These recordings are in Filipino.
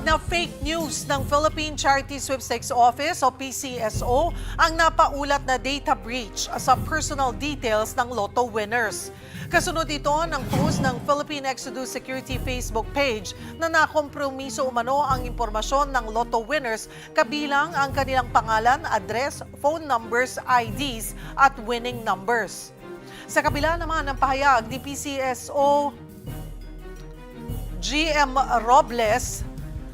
na fake news ng Philippine Charity Sweepstakes Office o PCSO ang napaulat na data breach sa personal details ng lotto winners. Kasunod ito ng post ng Philippine Exodus Security Facebook page na nakompromiso umano ang impormasyon ng lotto winners kabilang ang kanilang pangalan, address, phone numbers, IDs at winning numbers. Sa kabila naman ng pahayag ni PCSO GM Robles,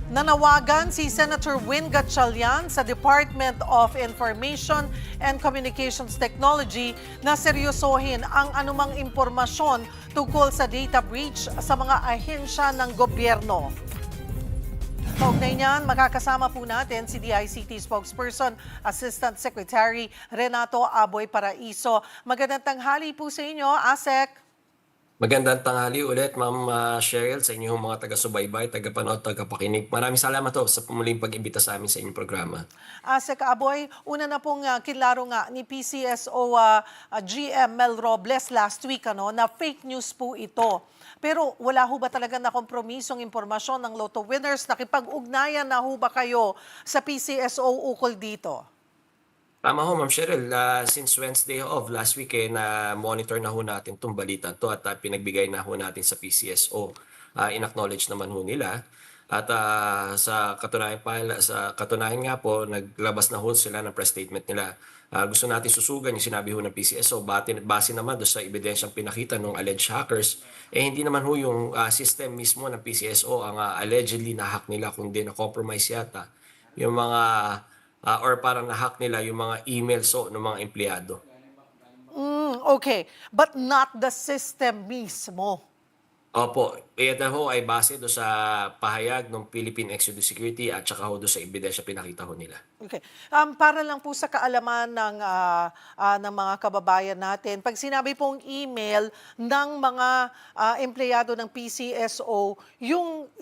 nanawagan si Senator Win Gatchalian sa Department of Information and Communications Technology na seryosohin ang anumang impormasyon tungkol sa data breach sa mga ahensya ng gobyerno. Kaugnay niyan, makakasama po natin si DICT spokesperson, Assistant Secretary Renato Aboy Paraiso. Magandang tanghali po sa inyo, ASEC. Magandang tanghali ulit, Ma'am Cheryl, sa inyong mga taga-subaybay, taga-panood, taga-pakinig. Maraming salamat po sa muling pag-imbita sa amin sa inyong programa. Sek Aboy, una na pong kinlaro nga ni PCSO GM Mel Robles last week na fake news po ito. Pero wala ho ba talaga na kompromisong impormasyon ng lotto winners? Nakipag-ugnayan na ho ba kayo sa PCSO ukol dito? Tama ho, Ma'am Cheryl. Since Wednesday of last week, na-monitor na ho natin itong balita to at pinagbigay na ho natin sa PCSO. In-acknowledge naman ho nila. At sa katunayan nga po, naglabas na ho sila ng press statement nila. Gusto natin susugan yung sinabi ho ng PCSO. Base naman doon sa ebidensyang pinakita ng alleged hackers, hindi naman ho yung system mismo ng PCSO ang allegedly na-hack nila, kundi na-compromise yata yung mga or parang na-hack nila yung mga emails ng mga empleyado. Okay, but not the system mismo. Opo, ito ho ay base do sa pahayag ng Philippine Exodus Security at saka ho do sa ebidensya pinakita ho nila. Okay. Para lang po sa kaalaman ng mga kababayan natin, pag sinabi pong email ng mga empleyado ng PCSO, yung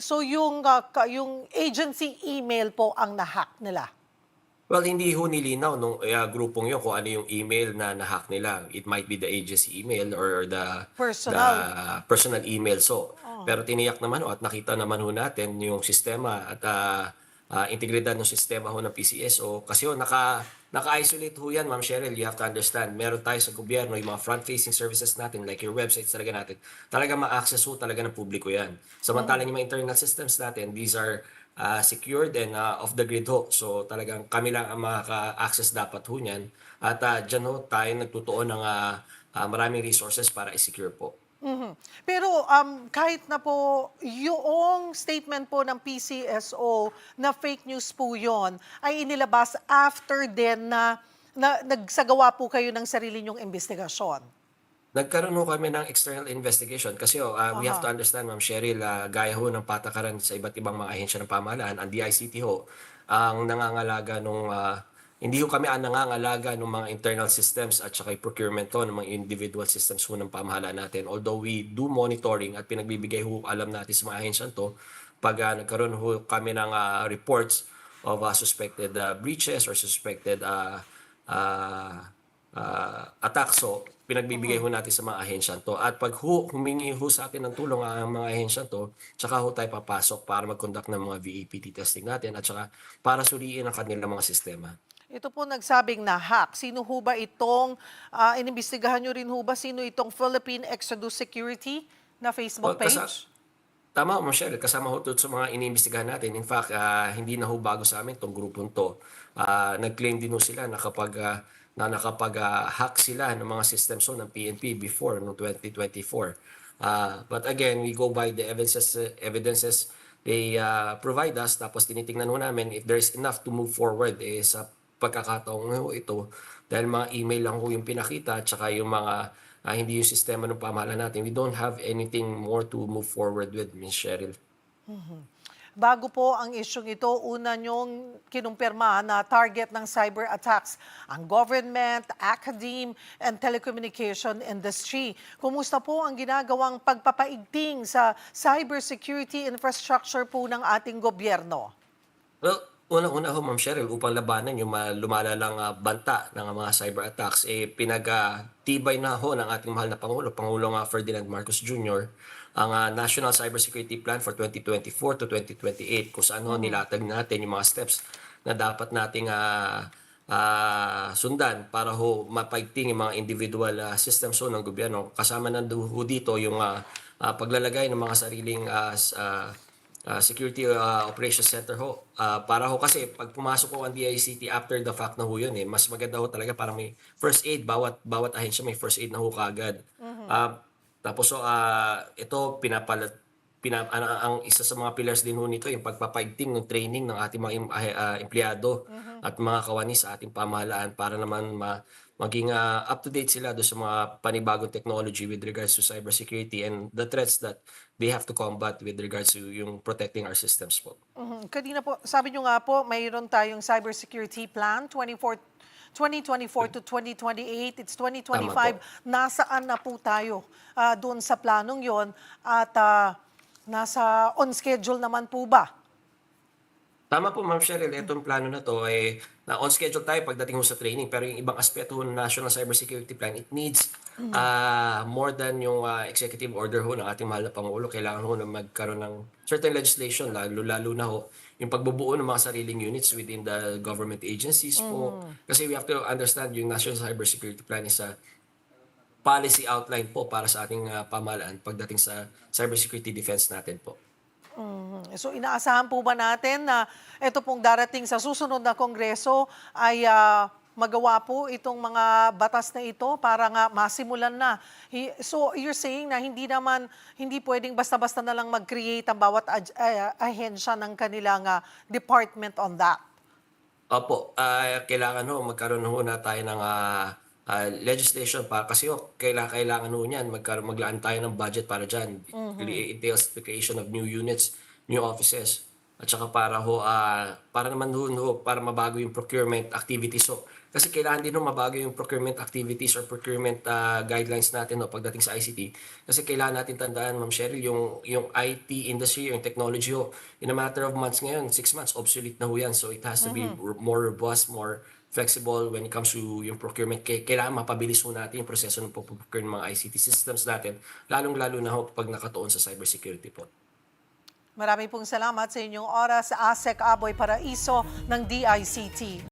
agency email po ang na-hack nila. Well, hindi ho nilinaw nung grupong yun kung ano yung email na na-hack nila. It might be the agency email or the personal email. Pero tiniyak naman ho at nakita naman ho natin yung sistema at integridad ng sistema ho ng PCSO. Kasi ho, naka-isolate ho yan, Ma'am Cheryl. You have to understand, meron tayo sa gobyerno, yung mga front-facing services natin, like your websites talaga natin, talaga ma-access ho talaga ng publiko yan. Samantalang yung mga internal systems natin, these are secured and off the grid ho. So talagang kami lang ang makaka-access dapat ho niyan. At dyan ho tayo nagtutuon ng maraming resources para i-secure po. Pero kahit na po yung statement po ng PCSO na fake news po yon ay inilabas after din na nagsagawa po kayo ng sarili nyong investigasyon. Nagkaroon ho kami ng external investigation kasi we have to understand, Ma'am Cheryl, gaya ho ng patakaran sa iba't ibang mga ahensya ng pamahalaan, ang DICT ho, ang nangangalaga hindi ho kami ang nangangalaga ng mga internal systems at saka procurement ho ng mga individual systems ho ng pamahalaan natin. Although we do monitoring at pinagbibigay ho alam natin sa mga ahensya to, pag nagkaroon ho kami ng reports of suspected breaches or suspected attacks, pinagbibigay ho natin sa mga ahensya to. At pag humingi ho sa atin ng tulong ang mga ahensya to, tsaka ho tayo papasok para mag-conduct ng mga VAPT testing natin at saka para suriin ang kanilang mga sistema. Ito po nagsabing na hack. Sino ho ba itong, inimbestigahan nyo rin ho ba sino itong Philippine Exodus Security na Facebook page? Tama, Ma'am Cheryl, kasama ho ito sa mga iniimbestigahan natin. In fact, hindi na ho bago sa amin itong grupong to. Nag-claim din ho sila na nakapag-hack sila ng mga systems ng PNP before, noong 2024. But again, we go by the evidences they provide us, tapos tinitingnan ho namin if there's enough to move forward sa pagkakataong ho ito, dahil mga email lang ho yung pinakita at saka yung mga hindi yung sistema ng pamahalaan natin. We don't have anything more to move forward with, Ms. Cheryl. Bago po ang isyong ito, una nyong kinumpirma na target ng cyber attacks ang government, academe, and telecommunication industry. Kumusta po ang ginagawang pagpapaigting sa cybersecurity infrastructure po ng ating gobyerno? Well, Unang-una ho, Ma'am Cheryl, upang labanan yung lumalalang banta ng mga cyber attacks, pinagtibay na ho ng ating mahal na Pangulong Ferdinand Marcos Jr., ang National Cybersecurity Plan for 2024 to 2028, kung saan ho nilatag natin yung mga steps na dapat nating sundan para ho mapaigting yung mga individual systems ho ng gobyerno. Kasama na ho dito yung paglalagay ng mga sariling Security Operations Center ho. Para ho kasi pag pumasok ko ang DICT after the fact na ho yun mas maganda ho talaga para may first aid, bawat ahensya may first aid na ho kaagad. Tapos ho, ito ang isa sa mga pillars din ho nito yung pagpapaigting ng training ng ating mga empleyado at mga kawani sa ating pamahalaan para naman maging up to date sila do sa mga panibagong technology with regards to cybersecurity and the threats that they have to combat with regards to yung protecting our systems po. Kanina po, sabi nyo nga po, mayroon tayong cybersecurity plan, 2024 to 2028, it's 2025. Nasaan na po tayo doon sa planong yon at nasa on schedule naman po ba? Tama po, Ma'am Cheryl. Itong plano na to ay na on schedule tayo pagdating ho sa training. Pero yung ibang aspeto ho ng National Cybersecurity Plan, it needs more than yung executive order ho ng ating mahal na Pangulo. Kailangan ho na magkaroon ng certain legislation, lalo na ho yung pagbubuo ng mga sariling units within the government agencies po. Kasi we have to understand yung National Cybersecurity Plan is a policy outline po para sa ating pamahalaan pagdating sa cybersecurity defense natin po. So inaasahan po ba natin na ito pong darating sa susunod na Kongreso ay magawa po itong mga batas na ito para nga masimulan na? So you're saying na hindi pwedeng basta-basta na lang mag-create ang bawat ahensya ng kanilang department on that? Opo, kailangan ho magkaroon ho na tayo ng legislation para kasi kailangan ho niyan maglaan tayo ng budget para diyan. It entails the creation of new units, new offices. At saka para naman para mabago yung procurement activities ho. Kasi kailangan din ho mabago yung procurement activities or procurement guidelines natin pagdating sa ICT. Kasi kailangan natin tandaan, Ma'am Cheryl, yung IT industry, yung technology ho, in a matter of months ngayon, 6 months, obsolete na ho yan. So it has to be more robust, more flexible when it comes to yung procurement. Kailangan mapabilis ho natin yung proseso ng pag-procure ng mga ICT systems natin, lalong-lalo na ho pag nakatuon sa cybersecurity po. Maraming pong salamat sa inyong oras, ASEC Aboy Paraiso ng DICT.